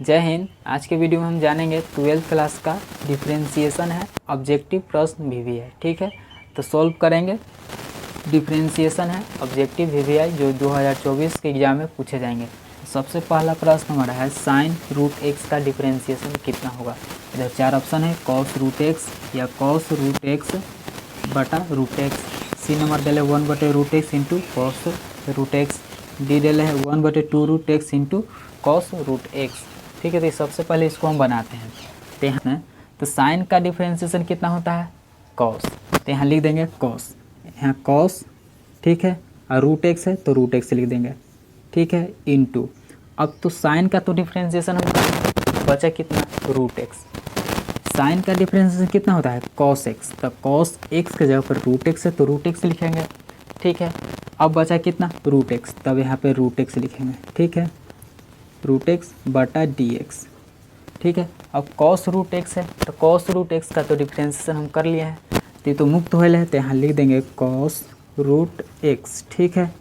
जय हिंद। आज के वीडियो में हम जानेंगे 12th क्लास का डिफरेंशिएशन है, ऑब्जेक्टिव प्रश्न भी है। ठीक है, तो सॉल्व करेंगे। डिफरेंशिएशन है ऑब्जेक्टिव वीवीआई जो 2024 के एग्जाम में पूछे जाएंगे। सबसे पहला प्रश्न हमारा है साइन रूट एक्स का डिफरेंशिएशन कितना होगा। इधर 4 ऑप्शन है, कॉस रूट एक्स या कॉस रूट एक्स बटा रूट एक्स। सी नंबर दिले 1/√x into cos root x. D दिले है 1/2√x into cos root x. ठीक है, तो सबसे पहले इसको हम बनाते हैं। तो साइन का डिफरेंशिएशन कितना होता है, कॉस। तो यहाँ लिख देंगे कॉस, यहाँ कॉस। ठीक है, और रूट एक्स है तो रूट एक्स लिख देंगे। ठीक है, इनटू अब तो साइन का तो डिफरेंशिएशन हम बचा कितना, रूट एक्स। साइन का डिफरेंशिएशन कितना होता है, कॉस एक्स। तो कॉस एक्स के जगह पर रूट एक्स है तो रूट एक्स लिखेंगे। ठीक है, अब बचा कितना, रूट एक्स, तब यहाँ पे रूट एक्स लिखेंगे। ठीक है, रूट एक्स बटा डी एक्स। ठीक है, अब कॉस रूट एक्स है तो कॉस रूट एक्स का तो डिफरेंशिएशन हम कर लिया है, तो ये तो मुक्त होल है, तो यहाँ लिख देंगे कॉस रूट एक्स। ठीक है,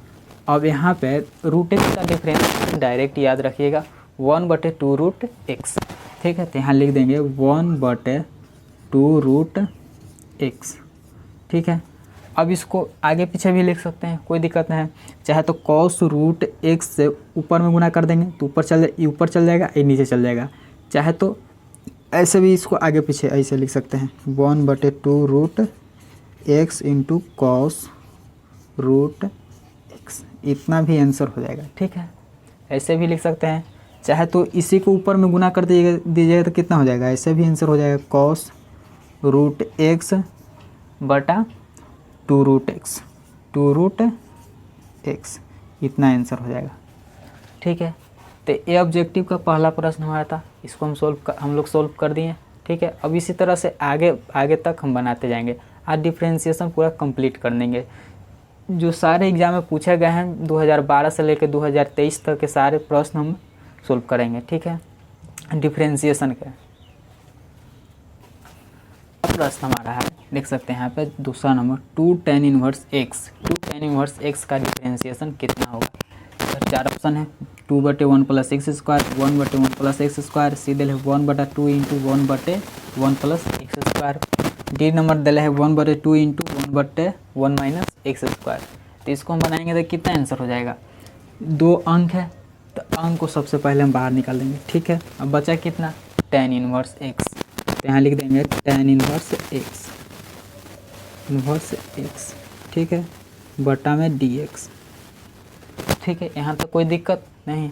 अब यहाँ पे रूट एक्स का डिफरेंशिएशन डायरेक्ट याद रखिएगा 1/2√x। ठीक है, तो यहाँ लिख देंगे 1/2√x। ठीक है, अब इसको आगे पीछे भी लिख सकते हैं, कोई दिक्कत नहीं है। चाहे तो कॉस रूट एक्स से ऊपर में गुना कर देंगे तो ऊपर चल जाएगा, ये नीचे चल जाएगा। चाहे तो ऐसे भी इसको आगे पीछे ऐसे लिख सकते हैं 1/2√x into cos root x, इतना भी आंसर हो जाएगा। ठीक है, ऐसे भी लिख सकते हैं। चाहे तो इसी को ऊपर में गुना कर दीजिएगा तो कितना हो जाएगा, ऐसे भी आंसर हो जाएगा कॉस रूट एक्स बटा 2√x, इतना आंसर हो जाएगा। ठीक है, तो ये ऑब्जेक्टिव का पहला प्रश्न हमारा था, इसको हम लोग सोल्व कर दिए। ठीक है, अब इसी तरह से आगे तक हम बनाते जाएंगे। आज डिफरेंशिएशन पूरा कंप्लीट कर देंगे। जो सारे एग्जाम में पूछे गए हैं 2012 से लेकर 2023 तक के सारे प्रश्न हम सोल्व करेंगे। ठीक है, डिफरेंशिएशन का प्रश्न हमारा है, देख सकते हैं यहाँ पे दूसरा number 2 tan inverse x। 2 tan inverse x का डिफरेंशिएशन कितना होगा। इधर 4 ऑप्शन है, 2/1 + x², 1/1 + x²। सी दिल है 1/2 इंटू 1/1 + x²। डी नंबर दिल है 1/2 इंटू 1/1 - x²। तो इसको हम बनाएंगे तो कितना आंसर हो जाएगा, 2 अंक है तो अंक को सबसे पहले हम बाहर निकाल देंगे। ठीक है, अब बचा कितना, tan इनवर्स x। तो यहाँ लिख देंगे tan इनवर्स x। ठीक है, बटा में dx। ठीक है, यहाँ तो कोई दिक्कत नहीं।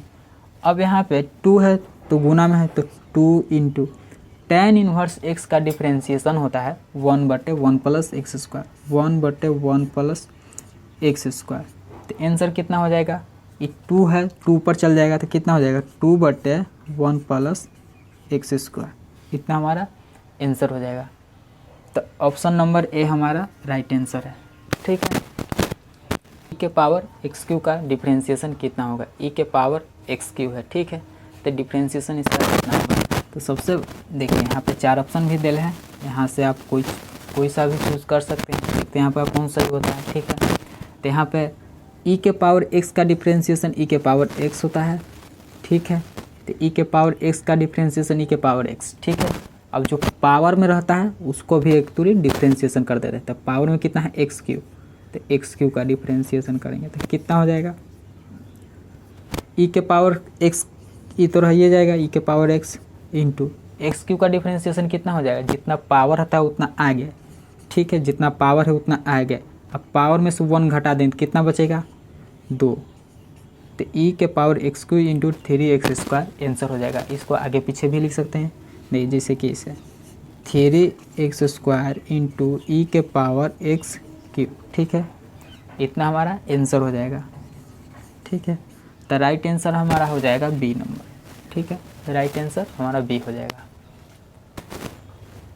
अब यहाँ पे 2 है तो गुना में है तो 2 इंटू tan इनवर्स x का डिफरेंशिएशन होता है 1/1 + x², 1/1 + x²। तो आंसर कितना हो जाएगा, ये 2 है 2 पर चल जाएगा तो कितना हो जाएगा 2/1 + x², इतना हमारा आंसर हो जाएगा। तो ऑप्शन नंबर ए हमारा राइट आंसर है। ठीक है, e के पावर x³ का डिफरेंशिएशन कितना होगा, e के पावर x³ है। ठीक है, तो डिफरेंशिएशन इसका कितना होगा। तो सबसे देखिए यहाँ पे 4 ऑप्शन भी दिए हैं, यहाँ से आप कोई सा भी चूज़ कर सकते हैं। देखते हैं यहाँ पर कौन सा होता है। ठीक है, तो यहाँ पे e के पावर x का डिफरेंशिएशन e के पावर x होता है। ठीक है, तो e के पावर x का डिफरेंशिएशन e के पावर x। ठीक है, अब जो पावर में रहता है उसको भी एक तुरी डिफरेंशिएशन कर देते हैं। तो पावर में कितना है, x³, तो x³ का डिफरेंशिएशन करेंगे तो कितना हो जाएगा, e के पावर x, ई तो रह ही जाएगा e के पावर x इंटू x³ का डिफरेंशिएशन कितना हो जाएगा, जितना पावर रहता है उतना आगे। ठीक है, जितना पावर है उतना आगे। अब पावर में से 1 घटा दें तो कितना बचेगा, 2। तो e के power x³ into 3x² answer हो जाएगा। इसको आगे पीछे भी लिख सकते हैं, नहीं जैसे कि इसे 3x² इंटू ई के पावर x³। ठीक है, इतना हमारा आंसर हो जाएगा। ठीक है, तो राइट आंसर हमारा हो जाएगा बी नंबर। ठीक है, राइट आंसर हमारा बी हो जाएगा।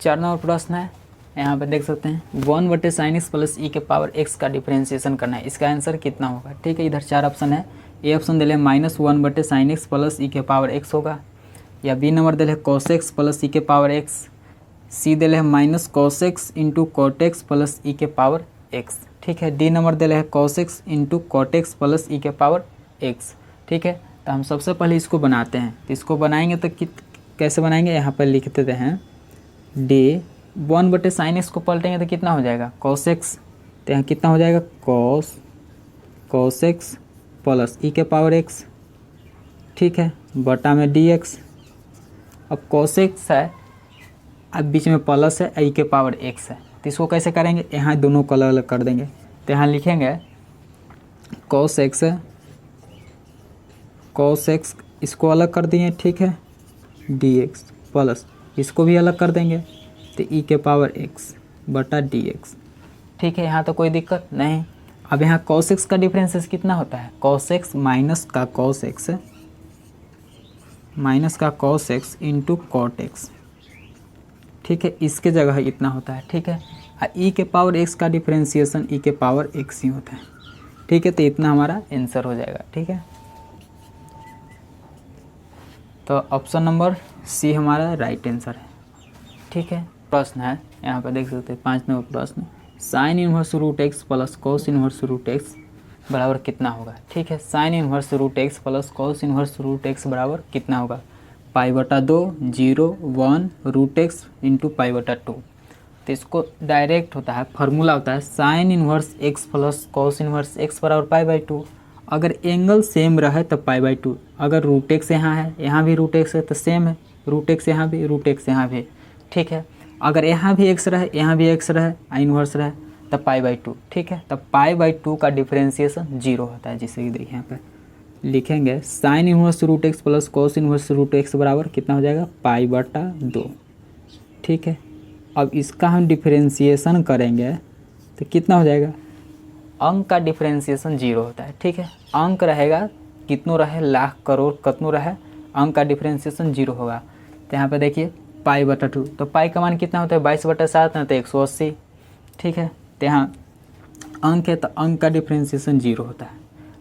4 नंबर प्रश्न है, यहाँ पर देख सकते हैं 1/sin x + e के पावर x का डिफरेंशिएशन करना है, इसका आंसर कितना होगा। ठीक है, इधर 4 ऑप्शन है, ए ऑप्शन दिले -1/sin x + e के पावर x होगा, या बी नंबर दिले cos x + e के पावर x, सी दिले -cos x into cot x + e के पावर x। ठीक है, डी नंबर दिले cos x into cot x + e के पावर x। ठीक है, तो हम सबसे पहले इसको बनाते हैं। तो इसको बनाएंगे तो कैसे बनाएंगे, यहाँ पर लिख देते हैं डी 1/sin x को पलटेंगे तो कितना हो जाएगा cos x। तो यहाँ कितना हो जाएगा cos x प्लस e के पावर x, ठीक है, बटा में dx। अब cos x है, अब बीच में प्लस है, e के पावर x है, तो इसको कैसे करेंगे, यहाँ दोनों को अलग अलग कर देंगे। तो यहाँ लिखेंगे cos x है, cos x इसको अलग कर दिए, ठीक है, dx प्लस इसको भी अलग कर देंगे तो e के पावर x बटा dx, ठीक है। यहाँ तो कोई दिक्कत नहीं। अब यहाँ cos x का डिफरेंस कितना होता है, cos x माइनस का cos x into cot x, ठीक है, इसके जगह इतना होता है, ठीक है। e के पावर x का डिफरेंशिएशन e के पावर x ही होता है, ठीक है। तो इतना हमारा आंसर हो जाएगा, ठीक है। तो ऑप्शन नंबर सी हमारा राइट आंसर है, ठीक है। प्रश्न है यहाँ पर देख सकते हैं 5 नंबर प्रश्न, sine inverse root x plus cos inverse root x बराबर कितना होगा, ठीक है। Sine inverse root x plus cos inverse root x बराबर कितना होगा, π/2 0 1 रूट एक्स इंटू π/2। तो इसको डायरेक्ट होता है, फार्मूला होता है sine inverse x plus cos inverse x बराबर π/2। अगर एंगल सेम रहे तो π/2, अगर रूट एक्स यहाँ भी रूट एक्स है तो सेम है, रूट एक्स यहाँ भी, रूट एक्स यहाँ भी, ठीक है। अगर यहाँ भी एक्स रहे, यहाँ भी एक्स रहे, इनवर्स रहे तो π/2, ठीक है। तब π/2 का डिफरेंशिएशन 0 होता है, जिसे कि देखिए यहाँ पर लिखेंगे sine inverse root x plus cos inverse root x बराबर कितना हो जाएगा π/2, ठीक है। अब इसका हम डिफरेंशिएशन करेंगे तो कितना हो जाएगा, अंक का डिफरेंशिएशन 0 होता है, ठीक है। अंक रहेगा कितनों रहे, लाख करोड़ कतनों रहे, अंक का डिफरेंशिएशन 0 होगा। तो यहाँ पे देखिए π/2, तो पाई का मान कितना होता है 22/7 ना, तो 180, ठीक है। तो यहाँ अंक है तो अंक का डिफरेंशिएशन 0 होता है,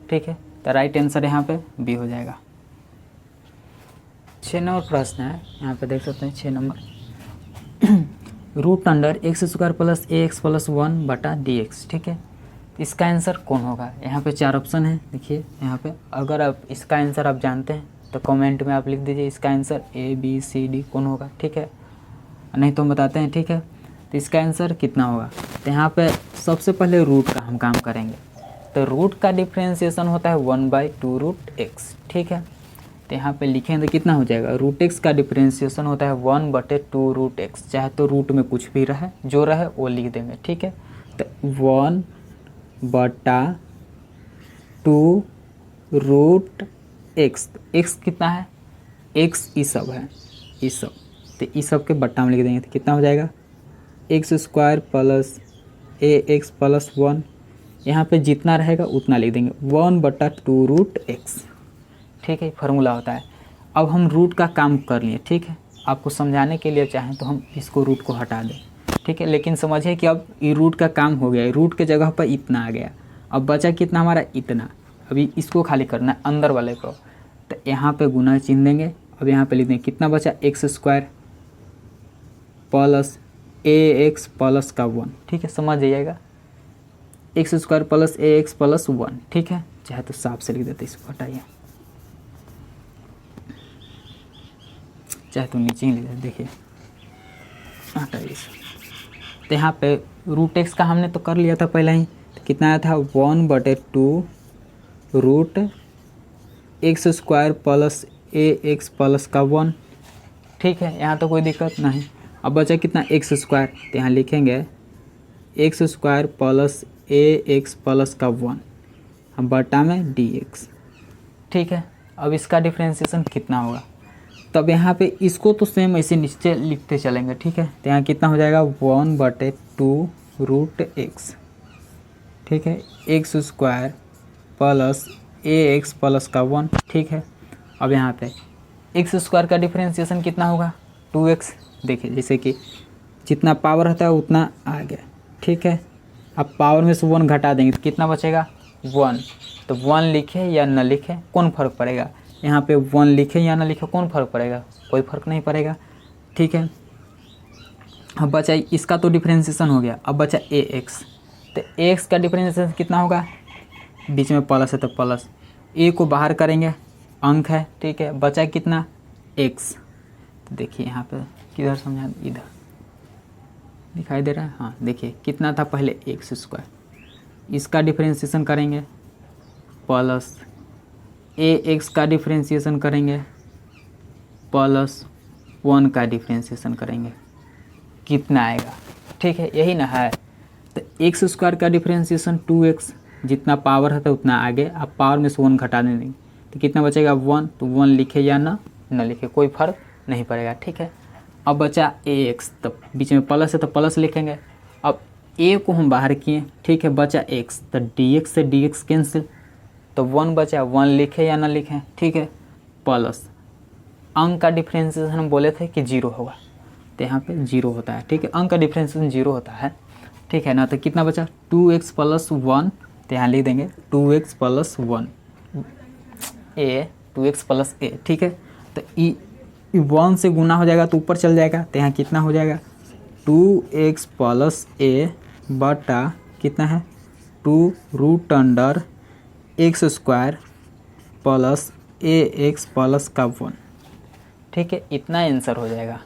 ठीक है। तो राइट आंसर यहाँ पे बी हो जाएगा। 6 नंबर प्रश्न है, यहाँ पे देख सकते हैं 6 number root under x² plus ax plus 1 बटा dx, ठीक है। इसका आंसर कौन होगा, यहाँ पे 4 ऑप्शन है, देखिए यहाँ पे। अगर आप इसका आंसर आप जानते हैं तो कमेंट में आप लिख दीजिए इसका answer A B C D कौन होगा, ठीक है, नहीं तो हम बताते हैं, ठीक है। तो इसका आंसर कितना होगा, तो यहाँ पे सबसे पहले रूट का हम काम करेंगे। तो रूट का डिफरेंशिएशन होता है 1/2 रूट x, ठीक है। तो यहाँ पे लिखेंगे तो कितना हो जाएगा, रूट एक्स का डिफरेंशिएशन होता है 1/2 रूट एक्स, चाहे तो रूट में कुछ भी रहे, जो रहे वो लिख देंगे, ठीक है। तो 1/2 रूट एक्स, एक्स कितना है, एक्स ई सब है, ई सब, तो ई सब के बट्टा में लिख देंगे तो कितना हो जाएगा x² प्लस ax प्लस 1, यहाँ पे जितना रहेगा उतना लिख देंगे 1/2 रूट एक्स, ठीक है। फार्मूला होता है। अब हम रूट का काम कर लिए, ठीक है। आपको समझाने के लिए चाहें तो हम इसको रूट को हटा दें, ठीक है। लेकिन समझिए कि अब ये रूट का काम हो गया है, रूट के जगह पर इतना आ गया, अब बचा कितना हमारा इतना, अभी इसको खाली करना है अंदर वाले को। तो यहाँ पे गुना चिन्ह देंगे, अब यहाँ पे लिख देंगे कितना बचा x² प्लस ax प्लस का 1, ठीक है, समझ जाइएगा x² प्लस ax प्लस 1, ठीक है। चाहे तो साफ से लिख देते, इसको हटाइए, चाहे तो नीचे ही लिख देते, देखिए हटाइए। तो यहाँ पे रूट एक्स का हमने तो कर लिया था पहले ही, तो कितना आया था 1/2 root x² plus ax plus का 1, ठीक है। यहाँ तो कोई दिक्कत नहीं। अब बचा कितना x², तो यहाँ लिखेंगे x² प्लस ax प्लस का 1 हम बटा में dx, ठीक है। अब इसका डिफरेंशिएशन कितना होगा, तब यहाँ पे इसको तो सेम ऐसे नीचे लिखते चलेंगे, ठीक है। तो यहाँ कितना हो जाएगा 1/2 रूट एक्स, ठीक है, x² प्लस ax प्लस का 1, ठीक है। अब यहाँ पे x² का डिफरेंशिएशन कितना होगा 2x, देखिए जैसे कि जितना पावर रहता है उतना आ गया, ठीक है। अब पावर में से 1 घटा देंगे तो कितना बचेगा 1, तो 1 लिखे या न लिखे कौन फ़र्क पड़ेगा, यहाँ पे 1 लिखे या ना लिखे कौन फ़र्क पड़ेगा, कोई फ़र्क नहीं पड़ेगा, ठीक है। अब बचा इसका तो डिफरेंशिएशन हो गया, अब बचा ax, तो ax का डिफरेंशिएशन कितना होगा, बीच में प्लस है तो प्लस, a को बाहर करेंगे अंक है, ठीक है। बचा कितना x, तो देखिए यहाँ पे किधर समझा, इधर दिखाई दे रहा है, हाँ देखिए कितना था पहले एक्स स्क्वायर, इसका डिफरेंशिएशन करेंगे प्लस ए एक्स का डिफरेंशिएशन करेंगे प्लस 1 का डिफरेंशिएशन करेंगे, कितना आएगा, ठीक है यही ना है। तो एक्स स्क्वायर का डिफरेंशिएशन 2x, जितना पावर है तो उतना आगे, आप पावर में से 1 घटा देंगे तो कितना बचेगा 1, तो 1 लिखे या ना लिखे कोई फर्क नहीं पड़ेगा, ठीक है। अब बचा ax, तो बीच में प्लस है तो प्लस लिखेंगे। अब a को हम बाहर किए, ठीक है, बचा x, तो dx से dx कैंसिल, तो 1 बचा, 1 लिखे या ना लिखें, ठीक है, प्लस अंक का डिफरेंशिएशन हम बोले थे कि 0 होगा, तो यहाँ पे 0 होता है, ठीक है, अंक का डिफरेंशिएशन 0 होता है, ठीक है ना। तो कितना बचा 2x + 1, तो यहाँ लिख देंगे 2x + 1 a, 2x + a, ठीक है। तो 1 से गुना हो जाएगा तो ऊपर चल जाएगा, तो यहाँ कितना हो जाएगा 2x + a बटा कितना है 2√x² प्लस ax प्लस का 1, ठीक है, इतना आंसर हो जाएगा।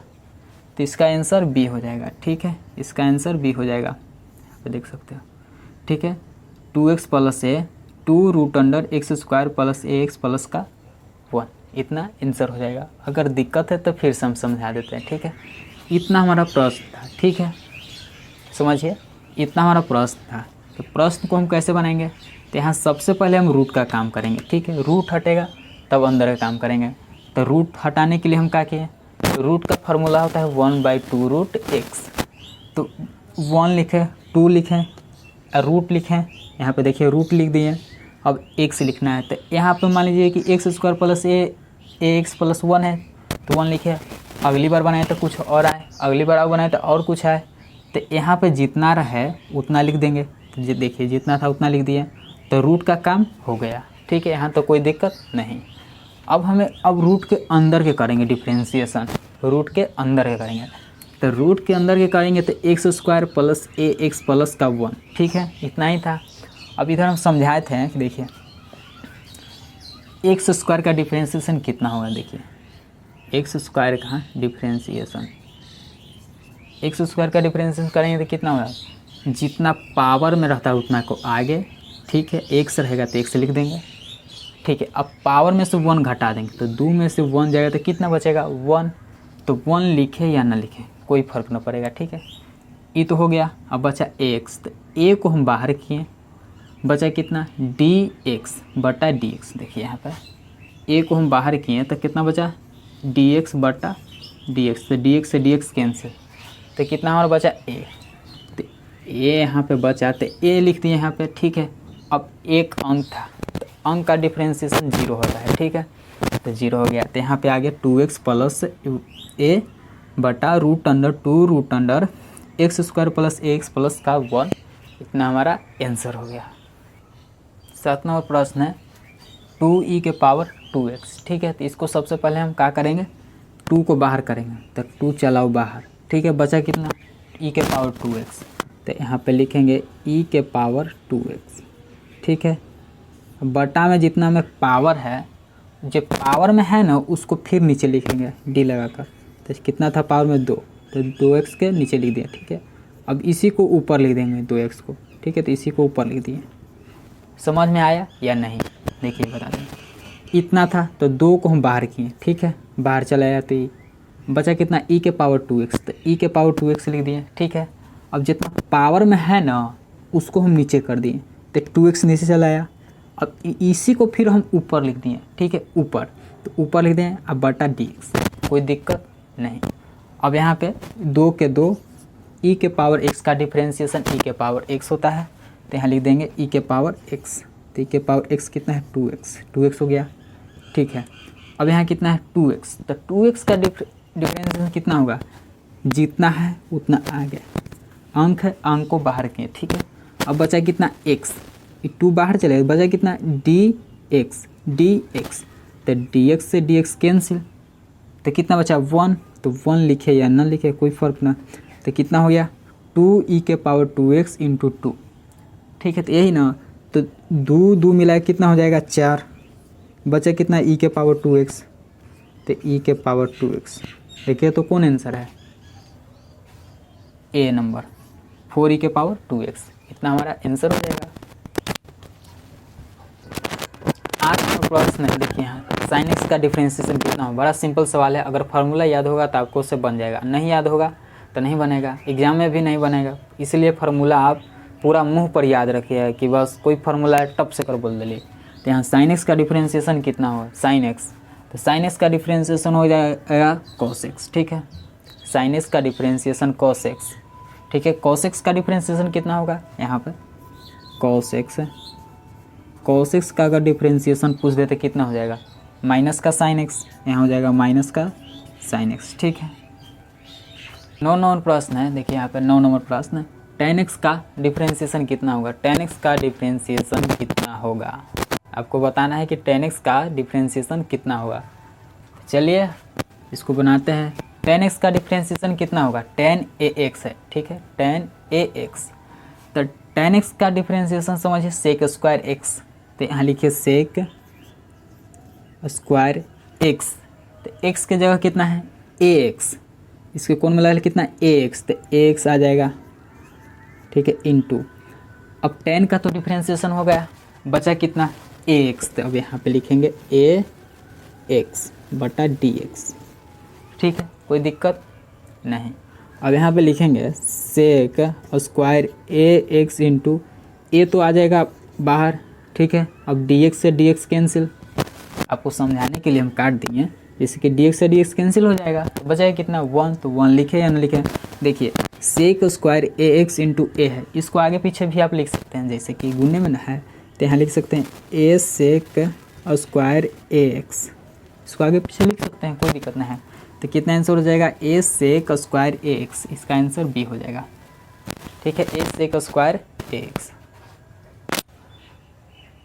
तो इसका आंसर बी हो जाएगा, ठीक है, इसका आंसर बी हो जाएगा, यहाँ पे देख सकते हो, ठीक है। 2x + a 2√x² plus ax plus का 1, इतना आंसर हो जाएगा। अगर दिक्कत है तो फिर से हम समझा देते हैं, ठीक है। इतना हमारा प्रश्न था, ठीक है, समझिए इतना हमारा प्रश्न था। तो प्रश्न को हम कैसे बनाएंगे, तो यहाँ सबसे पहले हम रूट का काम करेंगे, ठीक है, रूट हटेगा तब अंदर का काम करेंगे। तो रूट हटाने के लिए हम क्या किए, तो रूट का फार्मूला होता है 1/2√x, तो 1 लिखें 2 लिखें और रूट लिखें, यहाँ पे देखिए रूट लिख दिए। अब x लिखना है, तो यहाँ पे मान लीजिए कि x² प्लस ax प्लस 1 है, तो 1 लिखे। अगली बार बनाए तो कुछ और आए, अगली बार और बनाए तो और कुछ आए, तो यहाँ पे जितना रहे उतना लिख देंगे। तो देखिए जितना था उतना लिख दिए, तो रूट का काम हो गया, ठीक है, यहाँ तो कोई दिक्कत नहीं। अब रूट के अंदर के करेंगे डिफ्रेंशिएशन, रूट के अंदर के करेंगे। तो रूट के अंदर के करेंगे तो x² प्लस ax प्लस का 1, ठीक है, इतना ही था। अब इधर हम समझाए थे कि देखिए x² का डिफ्रेंशिएशन कितना होगा, देखिए x² का डिफ्रेंशिएशन, x² का डिफ्रेंशिएशन करेंगे तो कितना होगा, जितना पावर में रहता है उतना को आगे, ठीक है, x रहेगा तो x लिख देंगे, ठीक है। अब पावर में से 1 घटा देंगे तो 2 में से 1 जाएगा तो कितना बचेगा 1, तो 1 लिखे या ना लिखे कोई फर्क ना पड़ेगा, ठीक है, ये तो हो गया। अब बचा x, तो a को हम बाहर किए, बचा कितना dx बटा dx, देखिए यहाँ पर a को हम बाहर किए तो कितना बचा dx बटा dx, तो dx से dx कैंसिल, तो कितना हमारा बचा a, तो a यहाँ पे बचा तो a लिख दिए यहाँ पे, ठीक है। अब एक अंक था तो अंक का डिफरेंशिएशन 0 होता है, ठीक है, तो 0 हो गया। तो यहाँ पे आ गया 2x प्लस a बटा √2√x² प्लस ax प्लस का 1, इतना हमारा आंसर हो गया। 7 नंबर प्रश्न है 2e के पावर 2x, ठीक है। तो इसको सबसे पहले हम क्या करेंगे, 2 को बाहर करेंगे, तो 2 चलाओ बाहर, ठीक है, बचा कितना e के पावर 2x, तो यहाँ पे लिखेंगे e के पावर 2x, ठीक है। बटा में जितना में पावर है, जो पावर में है ना उसको फिर नीचे लिखेंगे d लगाकर, तो कितना था पावर में 2, तो 2x के नीचे लिख दिया, ठीक है। अब इसी को ऊपर लिख देंगे 2x को, ठीक है, तो इसी को ऊपर लिख दिए। समझ में आया या नहीं, देखिए बता दें। इतना था तो 2 को हम बाहर किए, ठीक है, बाहर चला आया तो बचा कितना e के पावर 2x, तो e के पावर 2x लिख दिए, ठीक है। अब जितना पावर में है ना उसको हम नीचे कर दिए, तो 2x नीचे चला आया। अब इसी को फिर हम ऊपर लिख दिए, ठीक है, ऊपर, तो ऊपर लिख दें अब बटा dx, कोई दिक्कत नहीं। अब यहाँ पे 2 के 2 e के पावर x का डिफरेंशिएशन e के पावर x होता है, तो यहाँ लिख देंगे e के पावर x, तो e के पावर x कितना है 2x हो गया, ठीक है। अब यहाँ कितना है 2x, तो 2x का डिफरेंशिएशन कितना होगा, जितना है उतना आगे, अंक है अंक को बाहर किए, ठीक है। अब बचा कितना x, 2 बाहर चले, बचा कितना dx, तो dx से dx कैंसिल, तो कितना बचा 1, तो 1 लिखे या ना लिखे कोई फ़र्क ना, तो कितना हो गया 2e के पावर 2x इंटू 2, ठीक है, तो यही ना, तो 2 मिलाए कितना हो जाएगा 4, बचे कितना ई के पावर 2x, तो ई के पावर 2x। देखिए तो कौन आंसर है, ए नंबर 4 ई के पावर 2x, इतना हमारा आंसर हो जाएगा। 8 नंबर प्रश्न है, देखिए यहाँ sin x का डिफ्रेंशिएशन कितना हो। बड़ा सिंपल सवाल है, अगर फार्मूला याद होगा तो आपको उससे बन जाएगा, नहीं याद होगा तो नहीं बनेगा, एग्जाम में भी नहीं बनेगा। इसलिए फार्मूला आप पूरा मुंह पर याद रखिए कि बस कोई फार्मूला टप से कर बोल दिली। तो यहाँ sin x का डिफ्रेंशिएशन कितना हो, sin x, तो sin x का डिफ्रेंशिएशन हो जाएगा cos x, ठीक है। sin x का डिफ्रेंशिएशन cos x, ठीक है। cos x का डिफ्रेंशिएशन कितना होगा यहाँ पे, cos x, cos x का अगर डिफ्रेंशिएशन पूछ देते कितना हो जाएगा, माइनस का sin x, यहाँ हो जाएगा माइनस का sin x, ठीक है। 9 नंबर प्रश्न है, देखिए यहाँ पे 9 नंबर प्रश्न है, tan x का डिफ्रेंशिएशन कितना होगा। tan x का डिफ्रेंशिएशन कितना होगा, आपको बताना है कि tan x का डिफ्रेंशिएशन कितना होगा। चलिए इसको बनाते हैं। tan x का डिफ्रेंशिएशन कितना होगा, tan ax है, ठीक है, tan ax। तो tan x का डिफ्रेंशिएशन समझिए sec स्क्वायर x, तो यहाँ लिखिए sec स्क्वायर x, तो x के जगह कितना है ax, इसके कौन में लगा कितना ax, तो ax आ जाएगा, ठीक है, इनटू। अब tan का तो डिफ्रेंशिएशन हो गया, बचा कितना ax, तो अब यहाँ पे लिखेंगे ax बटा dx, ठीक है, कोई दिक्कत नहीं। अब यहाँ पे लिखेंगे सेक स्क्वायर ax इंटू ए तो आ जाएगा बाहर, ठीक है। अब dx से dx कैंसिल, आपको समझाने के लिए हम काट दिए, जैसे कि dx से dx कैंसिल हो जाएगा, तो बचाएगा कितना 1, तो 1 लिखे या ना लिखे। देखिए सेक स्क्वायर ax इंटू ए है, इसको आगे पीछे भी आप लिख सकते हैं, जैसे कि गुने में ना है तो यहाँ लिख सकते हैं a सेक स्क्वायर ax, इसको आगे पीछे लिख सकते हैं, कोई दिक्कत नहीं है। तो कितना आंसर हो जाएगा a सेक स्क्वायर ax, इसका आंसर बी हो जाएगा, ठीक है, a sec square ax।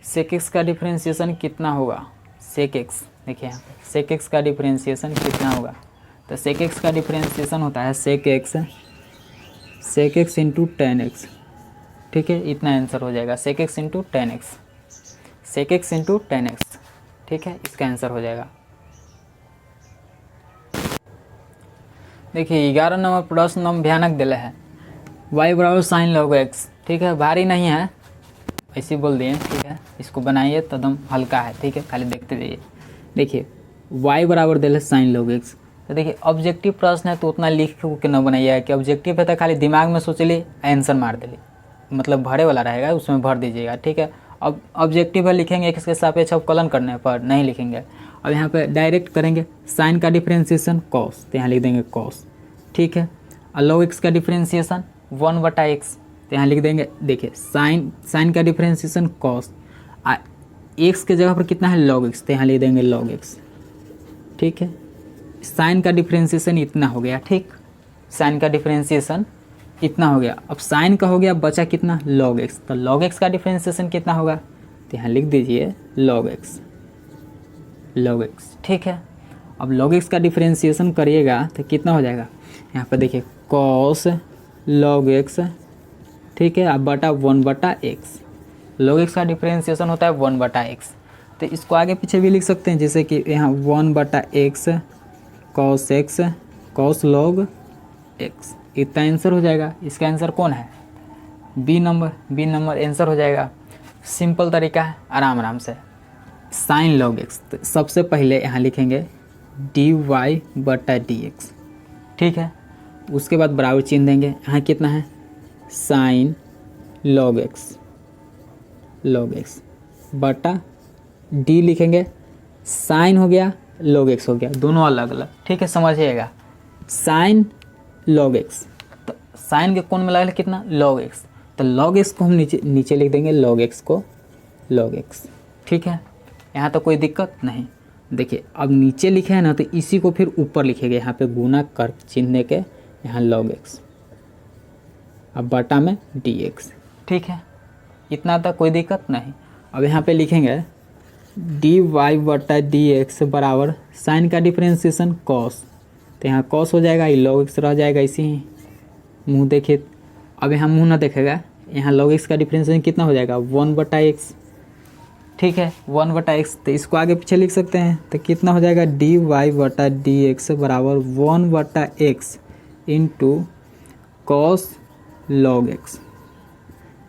Sec x का डिफ्रेंशिएशन कितना होगा, सेक x, देखिए यहाँ पे सेक x का डिफ्रेंशिएशन कितना होगा, तो सेक x का डिफ्रेंशिएशन होता है सेक x इंटू टेन एक्स, ठीक है, इतना आंसर हो जाएगा सेक x इंटू टेन एक्स, सेक x इंटू टेन एक्स, ठीक है, इसका आंसर हो जाएगा। देखिए 11 नंबर प्रश्न हम भयानक दिले है, y बराबर साइन लॉग x, ठीक है, भारी नहीं है, ऐसे बोल दिए, ठीक है। इसको बनाइए तो एकदम हल्का है, ठीक है, खाली देखते जाइए। देखिए y बराबर दिले साइन लॉग x, तो देखिए ऑब्जेक्टिव प्रश्न है तो उतना लिख के न बनाइए कि ऑब्जेक्टिव है तो खाली दिमाग में सोच ली आंसर मार दिली, मतलब भरे वाला रहेगा उसमें भर दीजिएगा, ठीक है। अब ऑब्जेक्टिव है लिखेंगे x के सापेक्ष अवकलन करने पर नहीं लिखेंगे। अब यहाँ पे डायरेक्ट करेंगे साइन का डिफ्रेंशिएशन कॉस, तो यहाँ लिख देंगे कॉस, ठीक है। और लॉग x का डिफ्रेंशिएशन 1 बटा x, तो यहाँ लिख देंगे, देखिए साइन का डिफ्रेंशिएशन कॉस, x के जगह पर कितना है लॉग x, तो यहाँ लिख देंगे लॉग x, ठीक है। साइन का डिफ्रेंशिएशन इतना हो गया, ठीक, साइन का डिफ्रेंशिएशन इतना हो गया। अब साइन का हो गया, बचा कितना लॉग x, तो लॉग x का डिफ्रेंशिएशन कितना होगा, तो यहाँ लिख दीजिए लॉग x, ठीक है। अब लॉग x का डिफ्रेंशिएशन करिएगा तो कितना हो जाएगा, यहाँ पर देखिए कॉस लॉग x, ठीक है, अब बटा 1 बटा x, लॉग x का डिफ्रेंशिएशन होता है 1 बटा x, तो इसको आगे पीछे भी लिख सकते हैं, जैसे कि यहाँ 1 बटा x cos x cos log x, इतना आंसर हो जाएगा। इसका आंसर कौन है, बी नंबर आंसर हो जाएगा। सिंपल तरीका है, आराम से साइन लॉग x, तो सबसे पहले यहाँ लिखेंगे dy बटा dx, ठीक है, उसके बाद बराबर चिन्ह देंगे, यहाँ कितना है साइन लॉग x बटा d लिखेंगे, साइन हो गया लॉग x हो गया, दोनों अलग अलग, ठीक है, समझिएगा। साइन लॉग x, तो साइन के कोण में लगा कितना लॉग x, तो लॉग x को हम नीचे लिख देंगे, लॉग x को लॉग x, ठीक है, यहाँ तो कोई दिक्कत नहीं। देखिए अब नीचे लिखे हैं ना, तो इसी को फिर ऊपर लिखेंगे, यहाँ पे गुना कर चिन्ह के, यहाँ log x, अब बटा में dx, ठीक है, इतना तक कोई दिक्कत नहीं। अब यहाँ पे लिखेंगे dy बटा dx बराबर साइन का डिफ्रेंशिएशन cos, तो यहाँ cos हो जाएगा, ये log x रह जाएगा इसी ही, मुँह देखिए। अब यहाँ मुँह ना देखेगा, यहाँ log x का डिफ्रेंशिएशन कितना हो जाएगा 1 बटा x, ठीक है, 1/x, तो इसको आगे पीछे लिख सकते हैं। तो कितना हो जाएगा dy/dx बराबर 1/x into cos log x,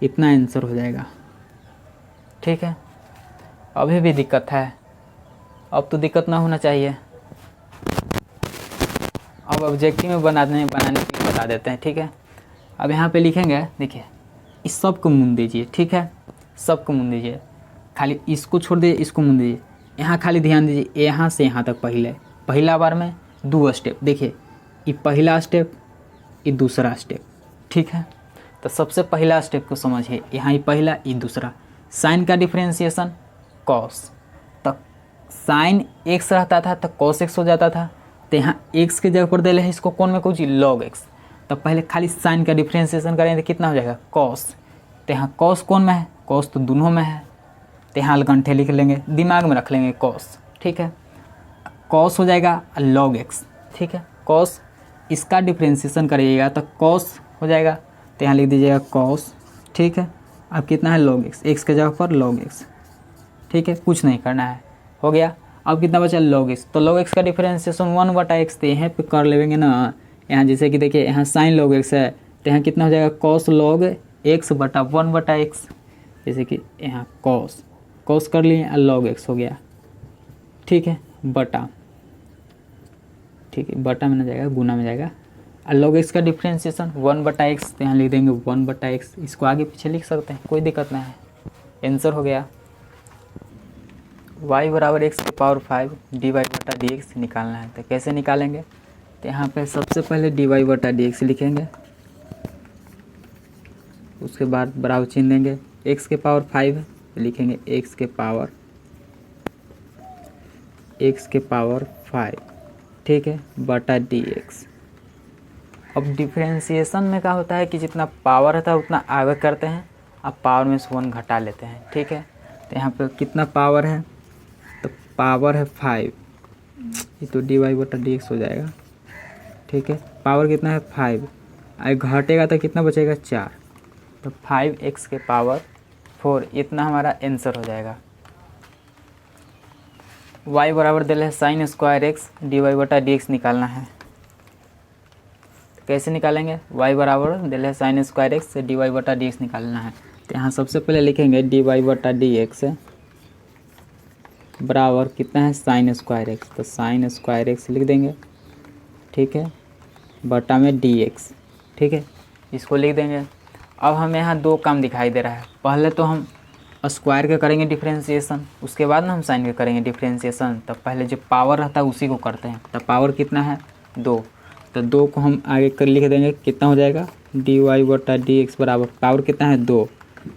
इतना आंसर हो जाएगा। ठीक है, अभी भी दिक्कत है, अब तो दिक्कत ना होना चाहिए। अब ऑब्जेक्टिव में बनाने के लिए बता देते हैं। ठीक है, अब यहाँ पे लिखेंगे, देखिए इस सब को मुन दीजिए। ठीक है, सब को मुन दीजिए, खाली इसको छोड़ दीजिए, इसको मुन दीजिए। यहाँ खाली ध्यान दीजिए, यहाँ से यहाँ तक पहला बार में 2 स्टेप। देखिए ये पहला स्टेप, ये दूसरा स्टेप। ठीक है, तो सबसे पहला स्टेप को समझिए, यहाँ ये पहला, ये दूसरा। साइन का डिफ्रेंसिएशन कॉस, तो साइन एक्स रहता था तो कॉस एक्स हो जाता था। तो यहाँ एक्स के जगह पर दे है, इसको कौन में कुछ लॉग एक्स। तो पहले खाली साइन का डिफ्रेंसिएशन करेंगे तो कितना हो जाएगा कॉस। तो यहाँ कॉस कौन में है, कॉस तो दोनों में है। तो यहाँ अलगंठे लिख लेंगे, दिमाग में रख लेंगे कॉस। ठीक है, कॉस हो जाएगा लॉग एक्स। ठीक है, कॉस इसका डिफ्रेंसिएशन करिएगा तो कॉस हो जाएगा, तो यहाँ लिख दीजिएगा कॉस। ठीक है, अब कितना है लॉग एक्स, एक्स के जगह पर लॉग एक्स। ठीक है, कुछ नहीं करना है, हो गया। अब कितना बचा लॉग एक्स, तो लॉग एक्स का डिफरेंशिएशन 1/x, तो यहाँ पे कर लेंगे ना। यहाँ जैसे कि देखिए यहाँ साइन लॉग एक्स है, तो यहाँ कितना हो जाएगा कॉस लॉग एक्स बटा 1/x। जैसे कि यहाँ कॉस कर लिए, लॉग एक्स हो गया। ठीक है, बटा, ठीक है बटा में ना जाएगा, गुना में जाएगा। लॉग एक्स का डिफरेंशिएशन 1/x, तो यहाँ लिख देंगे 1/x। इसको आगे पीछे लिख सकते हैं, कोई दिक्कत नहीं है। आंसर हो गया y बराबर x की पावर 5 dy/dx निकालना है। तो कैसे निकालेंगे, तो यहाँ पे सबसे पहले dy/dx लिखेंगे, उसके बाद बराबर चिन्ह देंगे। x के पावर 5 लिखेंगे x के पावर 5, ठीक है, बटा dx। अब डिफरेंशिएशन में क्या होता है कि जितना पावर रहता है उतना आगे करते हैं, अब पावर में से 1 घटा लेते हैं। ठीक है, तो यहाँ पे कितना पावर है, तो पावर है 5, ये तो dy/dx हो जाएगा। ठीक है, पावर कितना है 5, आगे घटेगा तो कितना बचेगा 4, तो 5x के पावर 4, इतना हमारा आंसर हो जाएगा। y बराबर दिल है साइन स्क्वायर x dy/dx निकालना है। कैसे निकालेंगे, y बराबर दिल है साइन स्क्वायर x dy/dx निकालना है। तो यहाँ सबसे पहले लिखेंगे dy/dx बराबर कितना है साइन स्क्वायर एक्स, तो साइन स्क्वायर एक्स लिख देंगे। ठीक है, बटा में dx। ठीक है, इसको लिख देंगे। अब हमें यहाँ 2 काम दिखाई दे रहा है, पहले तो हम स्क्वायर का करेंगे डिफ्रेंशिएशन, उसके बाद ना हम साइन का करेंगे डिफ्रेंशिएशन। तब पहले जो पावर रहता है उसी को करते हैं। तब पावर कितना है 2, तो 2 को हम आगे कर लिख देंगे, कितना हो जाएगा dy/dx बराबर पावर कितना है 2।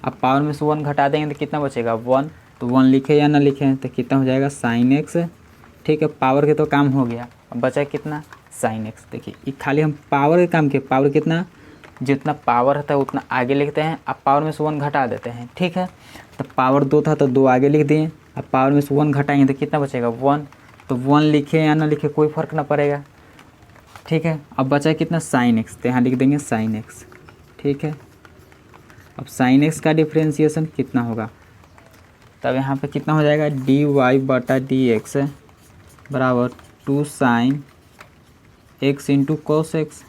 अब पावर में से 1 घटा देंगे तो कितना बचेगा 1, तो 1 लिखे या ना लिखे तो कितना हो जाएगा साइन एक्स। ठीक है, पावर के तो काम हो गया, अब बचा कितना साइन एक्स। देखिए ये खाली हम पावर के काम किए, पावर कितना, जितना पावर रहता है उतना आगे लिखते हैं, अब पावर में से 1 घटा देते हैं। ठीक है, तो पावर 2 था तो 2 आगे लिख दिए, अब पावर में से 1 घटाएंगे तो कितना बचेगा 1, तो 1 लिखे या ना लिखे कोई फ़र्क ना पड़ेगा। ठीक है, अब बचा कितना साइन एक्स, तो यहाँ लिख देंगे साइन एक्स। ठीक है, अब साइन एक्स का डिफ्रेंशिएशन कितना होगा, तब यहाँ पे कितना हो जाएगा dy/dx बराबर 2 sine x into cos x,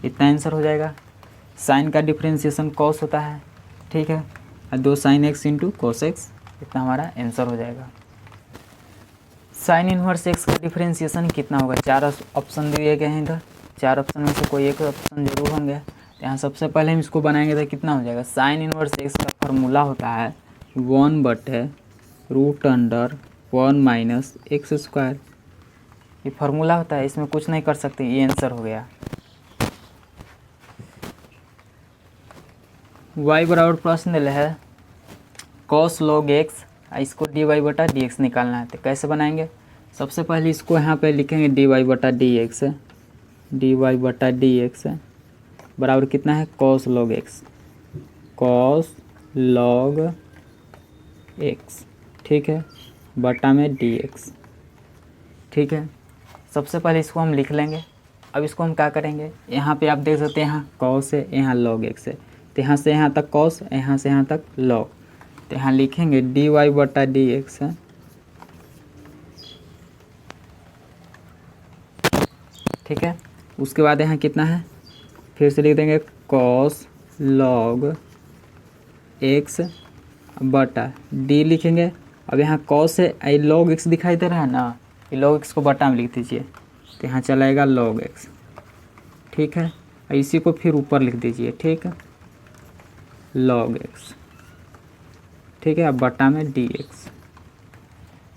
इतना आंसर हो जाएगा। साइन का डिफ्रेंशिएशन कॉस होता है। ठीक है, और 2 sine x into cos x, इतना हमारा आंसर हो जाएगा। साइन इनवर्स एक्स का डिफ्रेंशिएशन कितना होगा, 4 ऑप्शन दिए गए हैं इधर, 4 ऑप्शन में से कोई एक ऑप्शन जरूर होंगे। यहाँ सबसे पहले हम इसको बनाएंगे तो कितना हो जाएगा, साइन इनवर्स एक्स का फॉर्मूला होता है 1/√1 - x²। ये फार्मूला होता है, इसमें कुछ नहीं कर सकते, ये आंसर हो गया। y बराबर प्रश्न दिया है cos log x, इसको dy/dx निकालना है। तो कैसे बनाएंगे, सबसे पहले इसको यहाँ पे लिखेंगे dy/dx बराबर कितना है cos log x। ठीक है, बटा में dx। ठीक है, सबसे पहले इसको हम लिख लेंगे। अब इसको हम क्या करेंगे, यहाँ पे आप देख सकते हैं यहाँ cos है, यहाँ log x है, तो यहाँ से यहाँ तक cos, यहाँ से यहाँ तक log। तो तो यहाँ लिखेंगे डी वाई बटा डी एक्स है, ठीक है। उसके बाद यहाँ कितना है, फिर से लिख देंगे कॉस लॉग एक्स बटा डी लिखेंगे। अब यहाँ कॉस है, लॉग एक्स दिखाई दे रहा है ना, ये लॉग एक्स को बटा में लिख दीजिए, तो यहाँ चलाएगा लॉग एक्स, ठीक है। इसी को फिर ऊपर लिख दीजिए, ठीक है, लॉग एक्स, ठीक है। अब बटा में डी एक्स,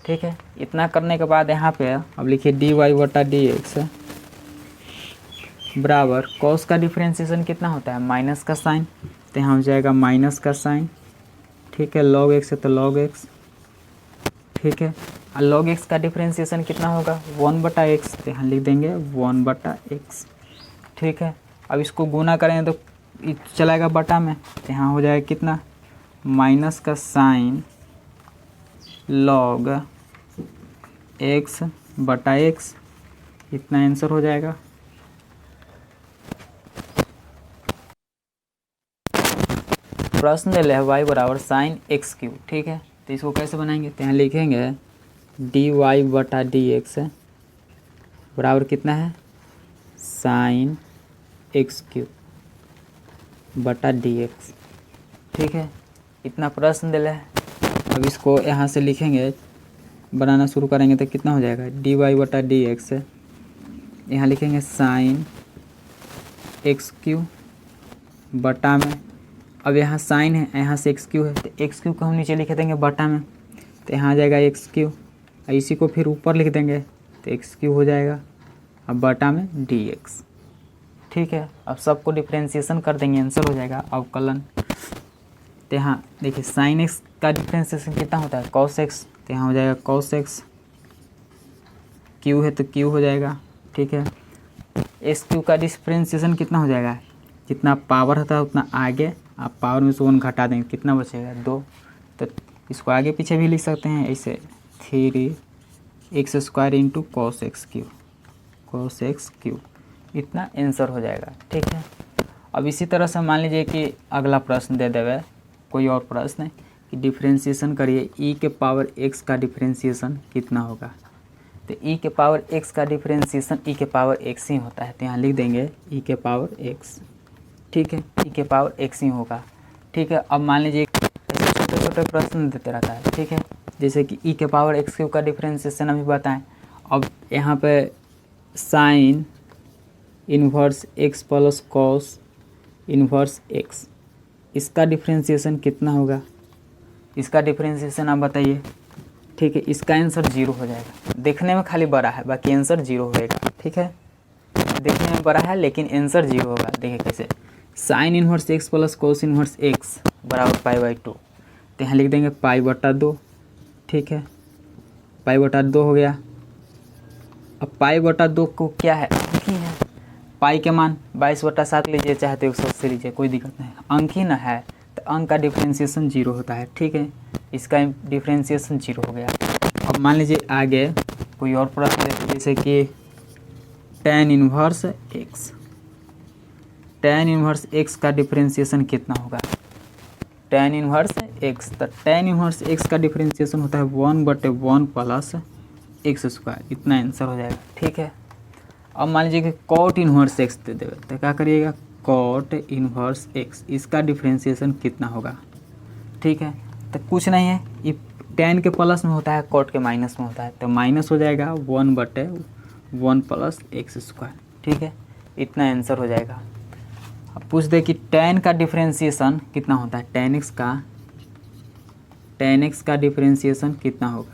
ठीक है। इतना करने के बाद यहाँ पे अब लिखिए डी वाई बटा डी एक्स बराबर कॉस का डिफ्रेंशिएशन कितना होता है, माइनस का साइन, तो यहाँ हो जाएगा माइनस का साइन, ठीक है। लॉग एक्स है तो लॉग एक्स, ठीक है। और लॉग एक्स का डिफ्रेंशिएशन कितना होगा, 1/x, तो यहाँ लिख देंगे 1/x, ठीक है। अब इसको गुना करेंगे तो चलाएगा बटा में, तो यहाँ हो जाएगा कितना, माइनस का साइन लॉग एक्स बटा एक्स, इतना आंसर हो जाएगा। प्रश्न ले है y बराबर साइन एक्स क्यूब, ठीक है। तो इसको कैसे बनाएंगे, तो यहाँ लिखेंगे डी वाई बटा डी एक्स बराबर कितना है, साइन एक्स क्यूब बटा डी एक्स, ठीक है। इतना प्रश्न दिया है। अब इसको यहाँ से लिखेंगे, बनाना शुरू करेंगे तो कितना हो जाएगा, डी वाई बटा डी एक्स, यहाँ लिखेंगे साइन एक्स क्यूब बटा में, अब यहाँ साइन है, यहाँ से एक्स क्यू है, तो एक्स क्यू को हम नीचे लिख देंगे बटा में, तो यहाँ आ जाएगा एक्स क्यू, इसी को फिर ऊपर लिख देंगे तो एक्स क्यू हो जाएगा, अब बटा में डी एक्स, ठीक है। अब सबको डिफ्रेंशिएशन कर देंगे, आंसर हो जाएगा अवकलन। तो यहाँ देखिए साइन एक्स का डिफ्रेंशिएशन कितना होता है, कॉस एक्स, तो यहाँ हो जाएगा कॉस एक्स, क्यू है तो क्यू हो जाएगा, ठीक है। एक्स क्यू का डिफ्रेंशिएशन कितना हो जाएगा, जितना पावर होता है उतना आगे, आप पावर में से 1 घटा देंगे, कितना बचेगा 2, तो इसको आगे पीछे भी लिख सकते हैं ऐसे, 3x² into cos x cube, इतना आंसर हो जाएगा, ठीक है। अब इसी तरह से मान लीजिए कि अगला प्रश्न दे देवे, कोई और प्रश्न कि डिफ्रेंशिएशन करिए e के पावर x का डिफ्रेंशिएशन कितना होगा, तो e के पावर x का डिफ्रेंशिएशन e के पावर x ही होता है, तो यहाँ लिख देंगे e के पावर x, ठीक है, e के पावर x ही होगा, ठीक है। अब मान लीजिए ऐसे छोटे छोटे प्रश्न देते रहता है, ठीक है, जैसे कि e के पावर x क्यूब का डिफ्रेंशिएशन अभी बताएं। अब यहाँ पे sign inverse x plus cos inverse x, इसका डिफ्रेंशिएशन कितना होगा, इसका डिफ्रेंशिएशन आप बताइए, ठीक है। इसका आंसर 0 हो जाएगा, देखने में खाली बड़ा है, बाकी आंसर 0 होएगा, ठीक है। देखने में बड़ा है लेकिन आंसर 0 होगा, देखिए कैसे, sign inverse x plus cos inverse x बराबर π/2, तो यहाँ लिख देंगे π/2, ठीक है, π/2 हो गया। अब π/2 को क्या है, अंक ही है, पाई के मान 22/7 लीजिए, चाहे तो 180 लीजिए, कोई दिक्कत नहीं, अंक ही ना है, तो अंक का डिफ्रेंशिएशन 0 होता है, ठीक है। इसका डिफ्रेंशिएशन 0 हो गया। अब मान लीजिए आगे कोई और प्रश्न, जैसे कि tan इन्वर्स x का डिफ्रेंशिएशन कितना होगा, tan इन्वर्स x, तो tan इन्वर्स x का डिफ्रेंशिएशन होता है 1/1 प्लस x², इतना आंसर हो जाएगा, ठीक है। अब मान लीजिए कि cot इन्वर्स x दे देवे, तो क्या करिएगा, cot इन्वर्स x, इसका डिफ्रेंशिएशन कितना होगा, ठीक है। तो कुछ नहीं है, ये tan के प्लस में होता है, cot के माइनस में होता है, तो माइनस हो जाएगा 1/1 प्लस x², ठीक है, इतना आंसर हो जाएगा। अब पूछ दे कि tan का डिफ्रेंशिएशन कितना होता है, tan x का डिफ्रेंशिएशन कितना होगा,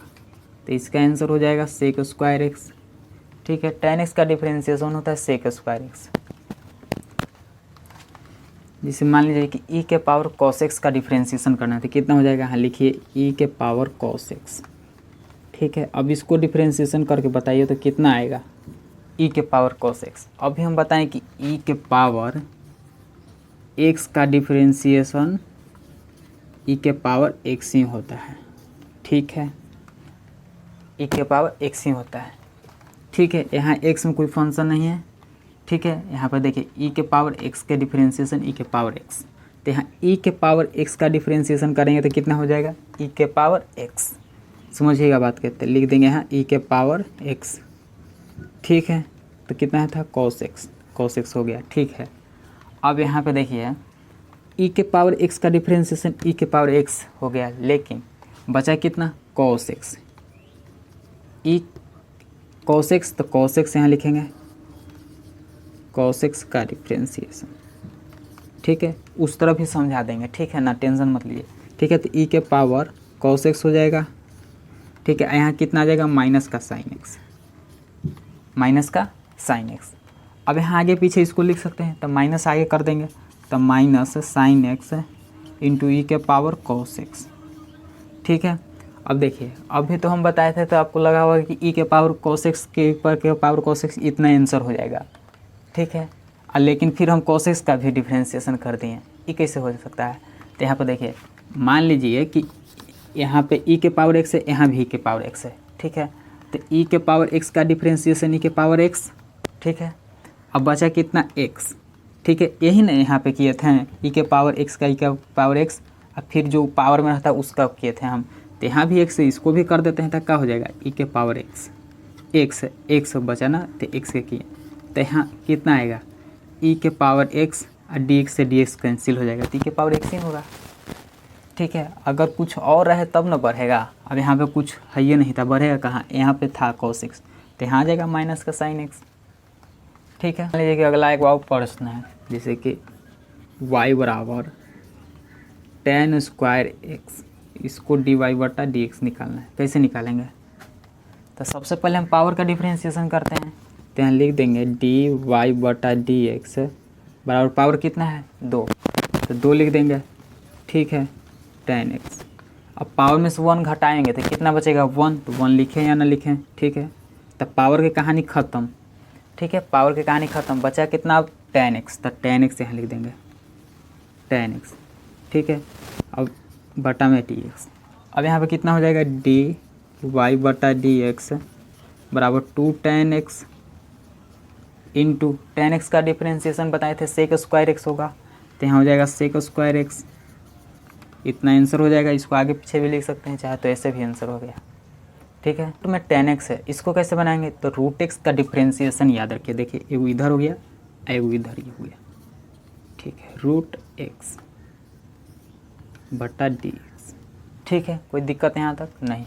तो इसका आंसर हो जाएगा sec²x, ठीक है। tan x का डिफ्रेंशिएशन होता है sec²x। जिसे मान लीजिए कि e के पावर cos x का डिफ्रेंशिएशन करना है, तो कितना हो जाएगा, यहाँ लिखिए e के पावर cos x, ठीक है। अब इसको डिफ्रेंशिएशन करके बताइए तो कितना आएगा, e के पावर cos x। अभी हम बताएं कि e के पावर x का डिफ्रेंशिएशन e के पावर x ही होता है, ठीक है, e के पावर x ही होता है, ठीक है। यहाँ x में कोई फंक्शन नहीं है, ठीक है। यहाँ पर देखिए e के पावर x के डिफ्रेंशिएशन e के पावर x, तो यहाँ ई के पावर एक्स का डिफ्रेंसिएशन करेंगे तो कितना हो जाएगा, ई के पावर एक्स। समझिएगा बात कहते हैं, लिख देंगे यहाँ ई के पावर एक्स। ठीक है, तो कितना था कॉस एक्स हो गया। ठीक है, अब यहाँ पे देखिए ई के पावर एक्स का डिफ्रेंसिएशन ई के पावर एक्स हो गया, लेकिन बचा कितना cos x. E cos x, तो कॉस एक्स यहाँ लिखेंगे, कॉस एक्स का डिफ्रेंसिएशन। ठीक है, उस तरफ ही समझा देंगे। ठीक है ना, टेंशन मत लीजिए। ठीक है, तो ई के पावर कॉस एक्स हो जाएगा। ठीक है, यहाँ कितना आ जाएगा माइनस का साइन एक्स, माइनस का साइन एक्स। अब यहाँ आगे पीछे इसको लिख सकते हैं, तो माइनस आगे कर देंगे, तो माइनस साइन एक्स इंटू ई के पावर कॉस एक्स। ठीक है, अब देखिए अभी तो हम बताए थे, तो आपको लगा होगा कि ई के पावर कॉस एक्स के ऊपर के पावर कॉस एक्स इतना आंसर हो जाएगा। ठीक है, लेकिन फिर हम कॉस एक्स का भी डिफ्रेंसिएशन कर दिए, ये कैसे हो सकता है। तो यहाँ पर देखिए, मान लीजिए कि यहाँ पे ई के पावर एक्स है, यहाँ भी ई के पावर एक्स है। ठीक है, तो ई के पावर एक्स का डिफ्रेंसिएशन ई के पावर एक्स। ठीक है, अब बचा कितना एक्स। ठीक है, यही ना यहाँ पे किए थे, ई के पावर एक्स का ई के पावर एक्स, और फिर जो पावर में रहता है उसका किए थे हम। तो यहाँ भी एक्स है, इसको भी कर देते हैं, तो क्या हो जाएगा ई के पावर एक्स। एक्स बचा ना, तो एक्स के किए, तो यहाँ कितना आएगा ई के पावर एक्स, और डी एक्स से डी एक्स कैंसिल हो जाएगा, तो ई के पावर एक्स ही होगा। ठीक है, अगर कुछ और रहे तब ना बढ़ेगा। अब यहाँ पे कुछ है ये नहीं था, बढ़ेगा कहाँ, यहाँ पे था कॉस एक्स, तो यहाँ आ जाएगा माइनस का साइन एक्स। ठीक है, मान लीजिए कि अगला एक और प्रश्न है, जैसे कि y बराबर tan स्क्वायर एक्स, इसको dy बटा डी एक्स निकालना है। कैसे निकालेंगे, तो सबसे पहले हम पावर का डिफ्रेंसिएशन करते हैं, तो यहाँ लिख देंगे dy बटा डी एक्स बराबर पावर कितना है 2, तो 2 लिख देंगे। ठीक है, tan x। अब पावर में से 1 घटाएंगे तो कितना बचेगा 1, तो 1 लिखें या ना लिखें। ठीक है, तब पावर की कहानी ख़त्म। ठीक है, पावर की कहानी ख़त्म, बचा कितना अब tan x, तो tan x यहाँ लिख देंगे tan x। ठीक है, अब बटा में dx, अब यहाँ पे कितना हो जाएगा dy बटा डी एक्स बराबर 2 tan x into tan x का डिफ्रेंसिएशन बताए थे सेक स्क्वायर एक्स होगा, तो यहाँ हो जाएगा सेक स्क्वायर एक्स। इतना आंसर हो जाएगा, इसको आगे पीछे भी लिख सकते हैं, चाहे तो ऐसे भी आंसर हो गया। ठीक है, तो मैं tan x है, इसको कैसे बनाएंगे, तो रूट एक्स का डिफ्रेंसिएशन याद रखिए। देखिए एगो इधर हो गया, एगो इधर ही हो गया। ठीक है, रूट एक्स बटा डी एक्स। ठीक है, कोई दिक्कत यहाँ तक नहीं,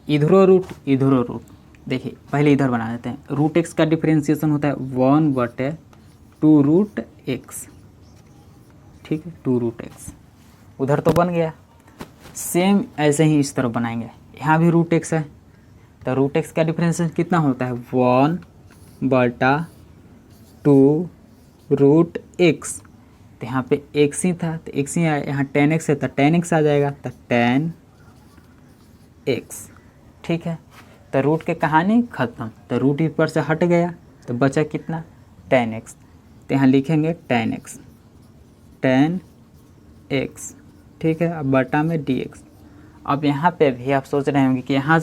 इधरो रूट इधरो रूट। देखिए पहले इधर बना देते हैं, रूट एक्स का डिफ्रेंसिएशन होता है 1/2 रूट एक्स। ठीक है, 2 रूट एक्स उधर तो बन गया, सेम ऐसे ही इस तरफ बनाएंगे। यहाँ भी रूट एक्स है, तो रूट एक्स का डिफरेंशिएशन कितना होता है 1/2 रूट एक्स। तो यहाँ पे एक्स ही था, तो एक्स ही आया, यहाँ tan x है तो tan x आ जाएगा, तो tan x। ठीक है, तो रूट के कहानी ख़त्म, तो रूट ऊपर से हट गया, तो बचा कितना tan x, तो यहाँ लिखेंगे tan x। ठीक है, अब बटा में dx। अब यहाँ पे भी आप सोच रहे होंगे कि यहाँ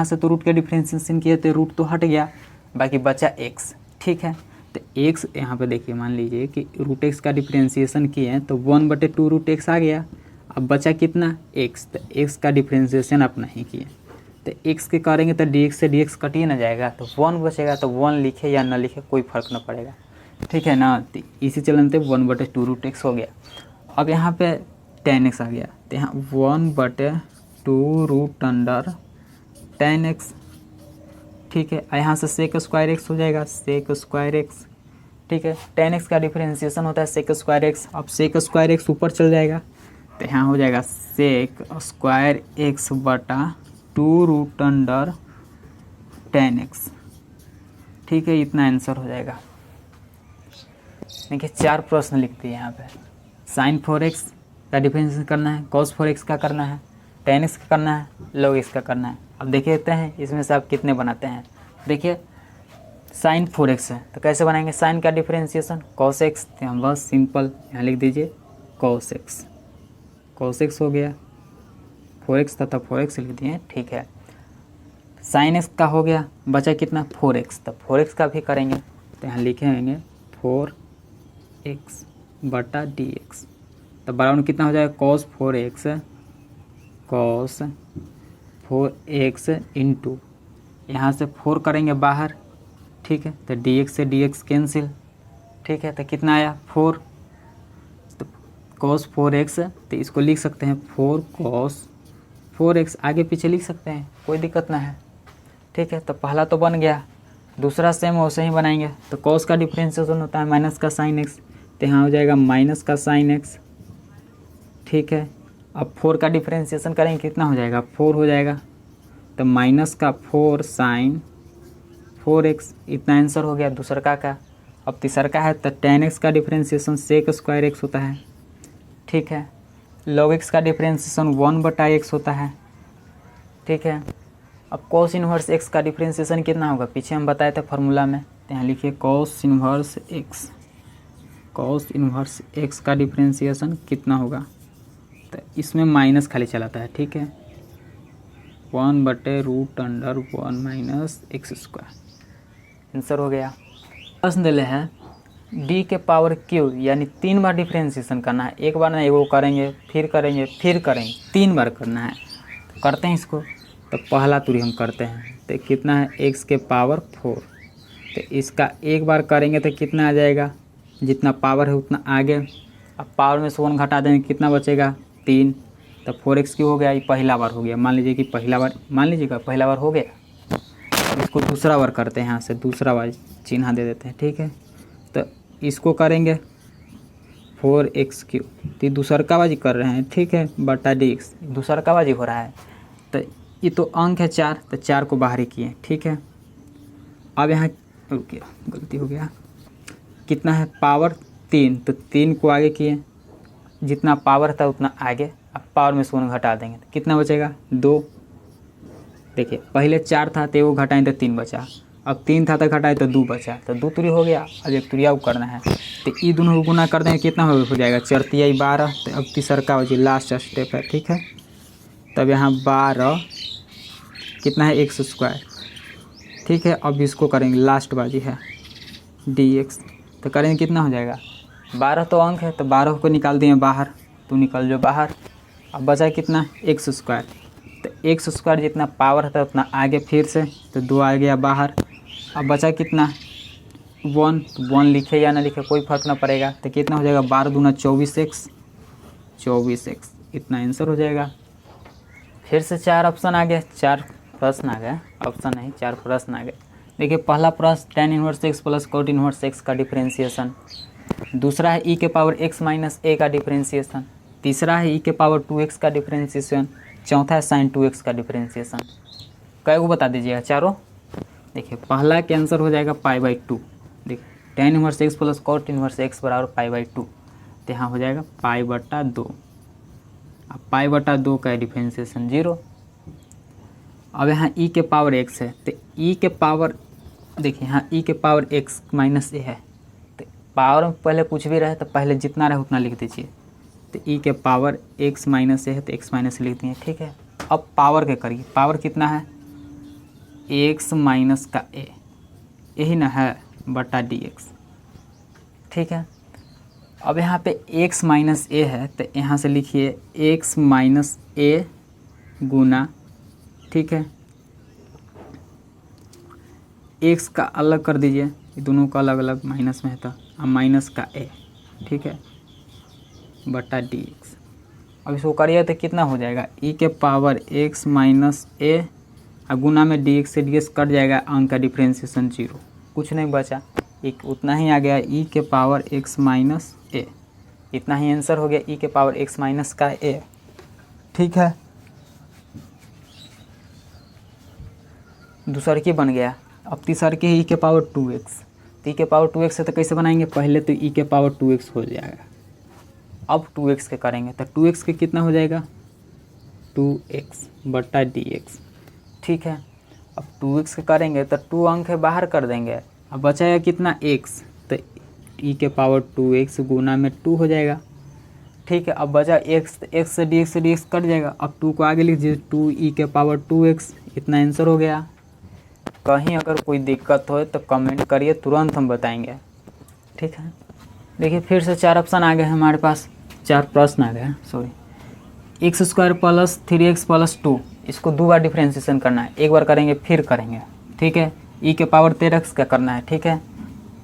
से तो रूट का डिफ्रेंशिएशन किया तो रूट तो हट गया, बाकी बचा x। ठीक है, तो x यहाँ पे देखिए, मान लीजिए कि रूट एक्स का डिफ्रेंशिएशन किए हैं तो 1/2 रूट एक्स आ गया। अब बचा कितना x, तो x का डिफ्रेंशिएशन आप नहीं किए, तो x के करेंगे तो dx से dx कट ही ना जाएगा, तो 1 बचेगा, तो 1 लिखे या ना लिखे कोई फ़र्क ना पड़ेगा। ठीक है ना, तो इसी चलन से 1/2 रूट एक्स हो गया। अब यहाँ पे tan x आ गया, तो यहाँ 1/2 रूट अंडर tan x। ठीक है, यहाँ से सेक स्क्वायर एक्स हो जाएगा, सेक स्क्वायर एक्स। ठीक है, tan x का डिफरेंशिएशन होता है सेक स्क्वायर एक्स। अब सेक स्क्वायर एक्स ऊपर चल जाएगा, तो यहाँ हो जाएगा सेक स्क्वायर एक्स बटा 2 रूट अंडर tan x। ठीक है, इतना आंसर हो जाएगा। देखिए 4 प्रश्न लिख दिए यहाँ पे, साइन 4x का डिफरेंशिएशन करना है, कॉस 4x का करना है, tan x का करना है, log x का करना है। अब देखते हैं इसमें से आप कितने बनाते हैं। देखिए साइन 4x है, तो कैसे बनाएंगे साइन का डिफरेंशिएशन, cos x, तो हम बस सिंपल यहाँ लिख दीजिए cos x हो गया, 4x तथा 4x लिख दिए। ठीक है, साइन x का हो गया, बचा कितना 4x, तो 4x का भी करेंगे, तो यहाँ लिखेंगे 4x बटा dx, तो तो बराबर कितना हो जाएगा cos 4x इंटू यहाँ से 4 करेंगे बाहर, ठीक है, तो dx से dx कैंसिल, ठीक है, तो कितना आया 4, तो cos 4x, तो इसको लिख सकते हैं 4 cos 4x, आगे पीछे लिख सकते हैं, कोई दिक्कत ना है, ठीक है। तो पहला तो बन गया, दूसरा सेम वैसे ही बनाएंगे। तो cos का डिफ्रेंशिएशन होता है माइनस का साइन x, तो यहाँ हो जाएगा माइनस का साइन x, ठीक है। अब 4 का डिफ्रेंशिएशन करेंगे, कितना हो जाएगा 4 हो जाएगा, तो माइनस का 4 साइन 4x, इतना आंसर हो गया दूसरा का। अब तीसरा है तो tan x का डिफ्रेंशिएशन sec स्क्वायर x होता है, ठीक है। log x का डिफ्रेंशिएशन 1/x होता है, ठीक है। अब cos इनवर्स x का डिफ्रेंशिएशन कितना होगा, पीछे हम बताए थे फार्मूला में, तो यहाँ लिखिए cos इनवर्स x का डिफ्रेंशिएशन कितना होगा, तो इसमें माइनस खाली चलाता है, ठीक है, 1/√1 माइनस x स्क्वायर, आंसर हो गया। प्रश्न दिले है d के पावर q, यानी 3 बार डिफ्रेंशिएशन करना है, एक बार नहीं, वो करेंगे फिर करेंगे फिर करेंगे, 3 बार करना है। तो करते हैं इसको, तो पहला तुरी हम करते हैं, तो कितना है x के पावर 4, तो इसका एक बार करेंगे तो कितना आ जाएगा, जितना पावर है उतना आगे, अब पावर में से 1 घटा देंगे, कितना बचेगा 3, तो 4x क्यों हो गया, ये पहला बार हो गया, मान लीजिए पहला बार हो गया। इसको दूसरा बार करते हैं, यहाँ से दूसरा बार चिन्ह दे देते हैं, ठीक है। तो इसको करेंगे 4x3, तो दूसरा का बाजी कर रहे हैं, ठीक है, बटा dx, दूसरा का बाजी हो रहा है। तो ये तो अंक है 4, तो 4 को बाहर ही किए, ठीक है। अब यहाँ रुकिए, गलती हो गया, कितना है पावर 3, तो 3 को आगे किए, जितना पावर था उतना आगे, अब पावर में से 1 घटा देंगे तो कितना बचेगा 2। देखिए पहले 4 था तो वो घटाएं तो 3 बचा, अब 3 था तो घटाए तो 2 बचा, तो 2 तुरी हो गया, अब 1 तुरिया करना है, तो ये दोनों को गुना कर देंगे, कितना हो जाएगा 4 तिया 12। तो अब तीसरा का जो लास्ट स्टेप है, ठीक है, तब यहाँ 12 कितना है x स्क्वायर, ठीक है। अब इसको करेंगे, लास्ट बाजी है dx, तो करेंगे कितना हो जाएगा 12, तो अंक है, तो 12 को निकाल दिए बाहर, तो निकल जो बाहर, अब बचा कितना x स्क्वायर, तो x स्क्वायर जितना पावर था उतना आगे फिर से, तो 2 आ गया बाहर, अब बचा कितना 1, तो 1 लिखे या ना लिखे कोई फर्क ना पड़ेगा, तो कितना हो जाएगा 12 दूना 24x, इतना आंसर हो जाएगा। फिर से 4 ऑप्शन आ गया, 4 प्रश्न आ गए, ऑप्शन नहीं 4 प्रश्न आ गए। देखिए पहला प्रश्न tan inverse x plus cot inverse x का डिफ्रेंशिएशन, दूसरा है e के पावर x माइनस a का डिफ्रेंशिएशन, तीसरा है e के पावर 2x का डिफ्रेंशिएशन, चौथा है sin 2x का डिफ्रेंशिएशन। कै को बता दीजिएगा चारों। देखिए पहला के आंसर हो जाएगा π/2, देखिए tan inverse x plus cot inverse x बराबर π/2, तो यहाँ हो जाएगा π/2, अब π/2 का डिफ्रेंशिएशन 0। अब यहाँ e के पावर x है, तो e के पावर, देखिए यहाँ e के पावर x माइनस a है, तो पावर में पहले कुछ भी रहे तो पहले जितना रहे उतना लिख दीजिए, तो e के पावर x माइनस a है तो x माइनस लिख दिए, ठीक है। अब पावर के करिए, पावर कितना है x माइनस का a, यही ना है, बटा dx, ठीक है। अब यहाँ पे x माइनस a है, तो यहाँ से लिखिए x माइनस a गुना, ठीक है, x का अलग कर दीजिए, ये दोनों का अलग अलग माइनस में है, तो माइनस का a, ठीक है, बटा dx। अब इसको करिए तो कितना हो जाएगा e के पावर x माइनस a, अब गुना में dx से dx कट जाएगा, अंक का डिफ्रेंशिएशन 0, कुछ नहीं बचा, एक उतना ही आ गया e के पावर x माइनस a, इतना ही आंसर हो गया e के पावर x माइनस का a, ठीक है। दूसरा की बन गया, अब तीसरा के e के पावर 2x, तो e के पावर 2x है तो कैसे बनाएंगे, पहले तो e के पावर 2x हो जाएगा, अब 2x के करेंगे तो 2x के कितना हो जाएगा 2x बटा dx, ठीक है। अब 2x के करेंगे तो 2 अंक है बाहर कर देंगे, अब बचाएगा कितना x, तो e के पावर 2x गुना में 2 हो जाएगा, ठीक है। अब बचा x, x से dx कट जाएगा, अब 2 को आगे लिख दीजिए, 2e के पावर 2x, इतना आंसर हो गया। कहीं अगर कोई दिक्कत हो तो कमेंट करिए, तुरंत हम बताएंगे, ठीक है। देखिए फिर से 4 ऑप्शन आ गए हमारे पास, 4 प्रश्न आ गया, sorry. X square plus 3x plus 2, इसको 2 बार डिफ्रेंशिएशन करना है, एक बार करेंगे फिर करेंगे, ठीक है। e के पावर 13x का करना है, ठीक है।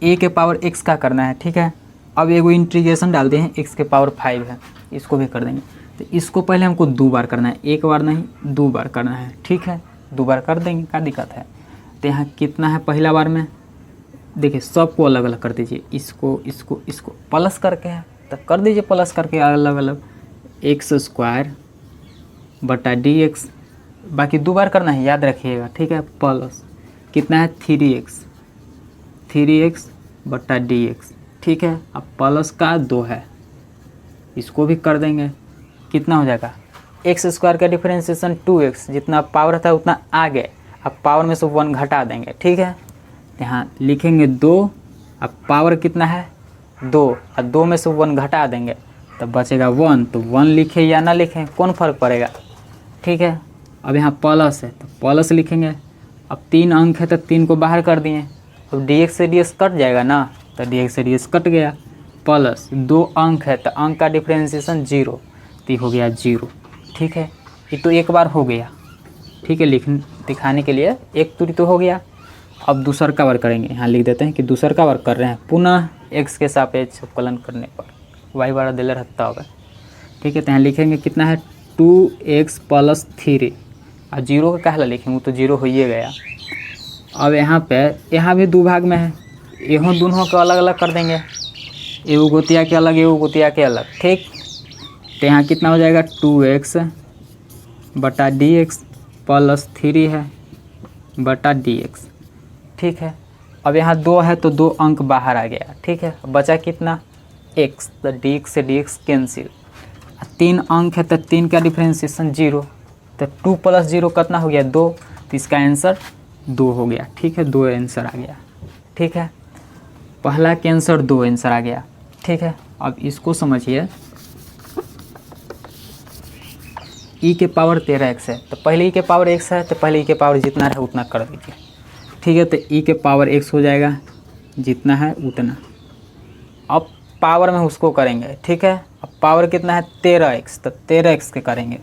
a के पावर x का करना है, ठीक है। अब एगो इंटीग्रेशन डाल दें, x के पावर 5 है, इसको भी कर देंगे। तो इसको पहले हमको 2 बार करना है, एक बार नहीं 2 बार करना है, ठीक है। 2 बार कर देंगे, क्या दिक्कत है। तो यहाँ कितना है पहला बार में, देखिए सबको अलग अलग कर दीजिए, इसको इसको इसको प्लस करके है तो कर दीजिए प्लस करके अलग अलग, एक्स स्क्वायर बटा डी एक्स, बाकी 2 बार करना है याद रखिएगा, ठीक है। प्लस कितना है 3x बटा डी एक्स, ठीक है। अब प्लस का 2 है, इसको भी कर देंगे, कितना हो जाएगा एक्स स्क्वायर का डिफरेंशिएशन 2x, जितना पावर था उतना आगे, अब पावर में से 1 घटा देंगे, ठीक है। यहाँ लिखेंगे 2, अब पावर कितना है 2, और 2 में से 1 घटा देंगे तब बचेगा 1, तो 1 लिखे या ना लिखें कौन फ़र्क पड़ेगा, ठीक है। अब यहाँ प्लस है तो प्लस लिखेंगे, अब 3 अंक है तो 3 को बाहर कर दिए, अब डी एक्स से डी एक्स कट जाएगा ना, तो डी एक्स से डी एक्स कट गया, प्लस 2 अंक है तो अंक का डिफ्रेंशिएशन 0, तो ये हो गया 0, ठीक है। ये तो एक बार हो गया, ठीक है, दिखाने के लिए एक तुरी तो हो गया। अब दूसर का बार करेंगे, यहाँ लिख देते हैं कि दूसर का बार कर रहे हैं, पुनः x के सापेक्ष अवकलन करने पर y बड़ा दिले रहता होगा, ठीक है। तो यहाँ लिखेंगे कितना है 2x प्लस 3, और 0 का कहला लिखेंगे, वो तो 0 हो ही गया। अब यहाँ पे यहाँ भी 2 भाग में है, यहाँ दोनों को अलग अलग कर देंगे, एगो गोतिया के अलग एगो गोतिया के अलग, ठीक। तो यहाँ कितना हो जाएगा 2x बटा डी एक्स प्लस 3 है बटा डी एक्स, ठीक है। अब यहाँ 2 है तो 2 अंक बाहर आ गया, ठीक है। बचा कितना x, तो डी एक्स से डी एक्स कैंसिल, 3 अंक है तो 3 का डिफ्रेंशिएशन 0, तो 2 प्लस 0 कितना हो गया 2, तो इसका आंसर 2 हो गया, ठीक है। 2 आंसर आ गया, ठीक है। पहला के आंसर 2 आंसर आ गया, ठीक है। अब इसको समझिए, e के पावर 13x है तो पहले e के पावर x है, तो पहले e के पावर जितना है उतना कर दीजिए, ठीक है। तो e के पावर x हो जाएगा जितना है उतना, अब पावर में उसको करेंगे, ठीक है। अब पावर कितना है 13x, तो 13x के करेंगे,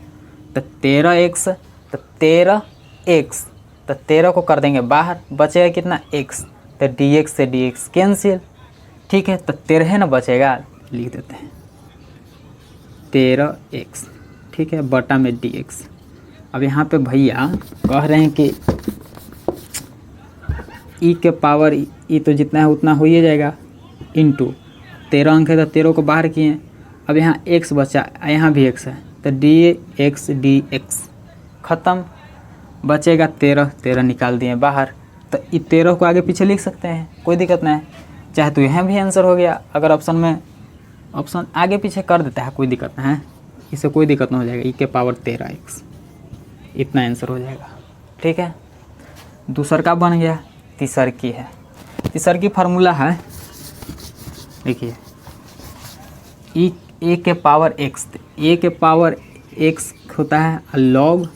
तो 13x, तो 13x, तो 13 को कर देंगे बाहर, बचेगा कितना x, तो dx से dx कैंसिल, ठीक है। तो 13 ना बचेगा, लिख देते हैं 13x, ठीक है, बटा में dx। अब यहाँ पे भैया कह रहे हैं कि e के पावर e तो जितना है उतना हो ही जाएगा, इंटू 13 अंक है तो 13 को बाहर किए, अब यहाँ x बचा, यहाँ भी x है, तो dx dx ख़त्म, बचेगा 13, 13 निकाल दिए बाहर, तो ये 13 को आगे पीछे लिख सकते हैं, कोई दिक्कत नहीं, चाहे तो यहाँ भी आंसर हो गया, अगर ऑप्शन में ऑप्शन आगे पीछे कर देता है कोई दिक्कत नहीं है, इससे कोई दिक्कत नहीं हो जाएगा, e के पावर 13x इतना आंसर हो जाएगा, ठीक है। दूसर का बन गया, तीसर की है, तीसर की फार्मूला है, देखिए ए के पावर x, ए के पावर x होता है log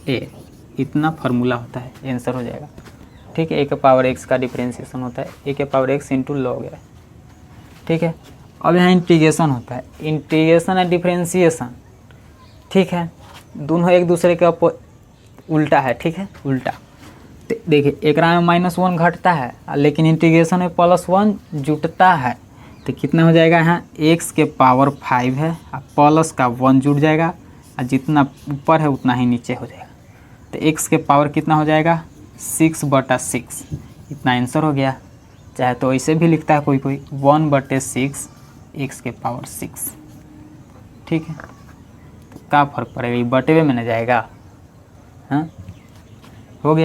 a, इतना फार्मूला होता है, आंसर हो जाएगा, ठीक है। ए के पावर x का डिफरेंशिएशन होता है ए के power x into log a, ठीक है। अब यहाँ इंटीग्रेशन होता है, इंटीग्रेशन है डिफरेंशिएशन, ठीक है, दोनों एक दूसरे के उल्टा है, ठीक है, उल्टा। देखिए एक में -1 घटता है, लेकिन इंटीग्रेशन में +1 जुटता है, तो कितना हो जाएगा, यहाँ x के पावर 5 है, प्लस का 1 जुट जाएगा, और जितना ऊपर है उतना ही नीचे हो जाएगा, तो x के पावर कितना हो जाएगा 6 बटा 6, इतना आंसर हो गया। चाहे तो ऐसे भी लिखता है कोई कोई 1/6 x के पावर 6, ठीक है। तो क्या फ़र्क पड़ेगा, ये बटे में न जाएगा, हाँ हो गया।